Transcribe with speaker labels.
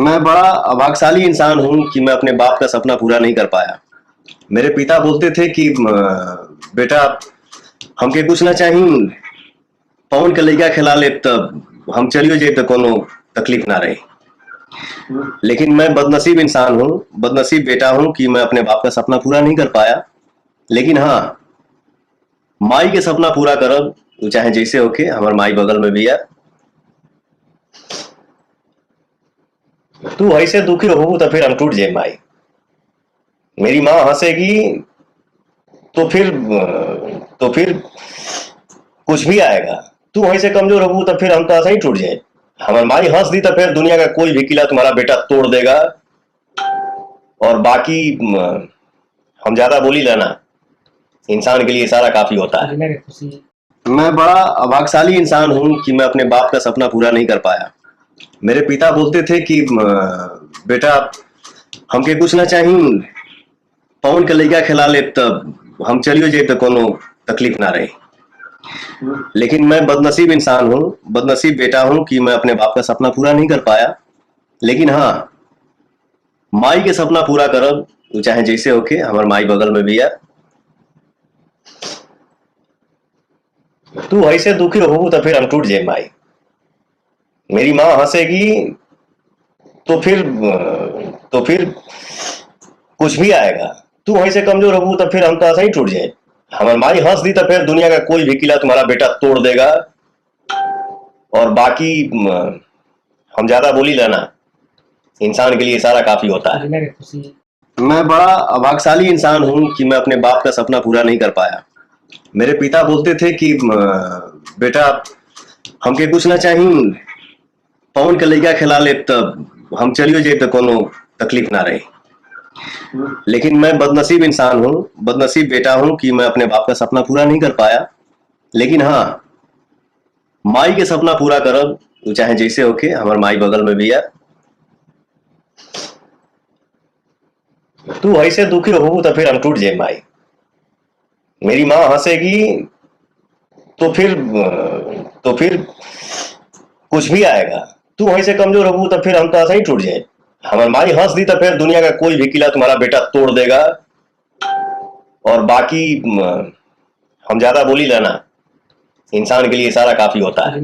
Speaker 1: मैं बड़ा अभाग्यशाली इंसान हूँ कि मैं अपने बाप का सपना पूरा नहीं कर पाया। मेरे पिता बोलते थे कि बेटा हमके कुछ ना चाही, पवन के लइका खिला ले तब हम चलियो जाए तो कोनो तकलीफ ना रही। लेकिन मैं बदनसीब इंसान हूँ, बदनसीब बेटा हूँ कि मैं अपने बाप का सपना पूरा नहीं कर पाया। लेकिन हाँ, माई के सपना पूरा करब, उ चाहे जैसे होके। हमार माई बगल में भी है। तू ऐसे दुखी हो तो फिर हम टूट जाए माई। मेरी माँ हंसेगी तो फिर कुछ भी आएगा। तू वहीं से कमजोर हो तो फिर हम तो ऐसा ही टूट जाए। हमारी माई हंस दी तो फिर दुनिया का कोई भी किला तुम्हारा बेटा तोड़ देगा। और बाकी हम ज्यादा बोली लेना, इंसान के लिए सारा काफी होता है। मैं बड़ा अभाग्यशाली इंसान हूँ कि मैं अपने बाप का सपना पूरा नहीं कर पाया। मेरे पिता बोलते थे कि बेटा हमके कुछ ना चाही, पवन के लइका खिला ले तब हम चलियो जाए तो कोनो तकलीफ ना रही। लेकिन मैं बदनसीब इंसान हूँ, बदनसीब बेटा हूँ कि मैं अपने बाप का सपना पूरा नहीं कर पाया। लेकिन हाँ, माई के सपना पूरा करब, उ चाहे जैसे होके। हमार माई बगल में भी है। तू ऐसे दुखी हो तो फिर हम टूट जाए माई। मेरी माँ हंसेगी तो फिर कुछ भी आएगा। तू वहीं से कमजोर हो तो फिर हम तो ऐसा ही टूट जाए। हमारी माई हंस दी तो फिर दुनिया का कोई भी किला तुम्हारा बेटा तोड़ देगा। और बाकी हम ज्यादा बोली लेना, इंसान के लिए सारा काफी होता है। मैं बड़ा अभाग्यशाली इंसान हूँ कि मैं अपने बाप का सपना पूरा नहीं कर पाया। मेरे पिता बोलते थे कि बेटा हमके कुछ ना चाही, पवन के लइका खिला ले तब हम चलियो जाए तो कोनो तकलीफ ना रही। लेकिन मैं बदनसीब इंसान हूँ, बदनसीब बेटा हूँ कि मैं अपने बाप का सपना पूरा नहीं कर पाया। लेकिन हाँ, माई के सपना पूरा करब, उ चाहे जैसे होके। हमार माई बगल में भी है। तू ऐसे दुखी हो तो फिर हम टूट जाए माई। मेरी माँ हंसेगी तो फिर कुछ भी आएगा। तू वहीं से कमजोर हो तो फिर हम तो ऐसा ही टूट जाए। हमारी माई हंस दी तो फिर दुनिया का कोई भी किला तुम्हारा बेटा तोड़ देगा। और बाकी हम ज्यादा बोली लेना, इंसान के लिए सारा काफी होता है।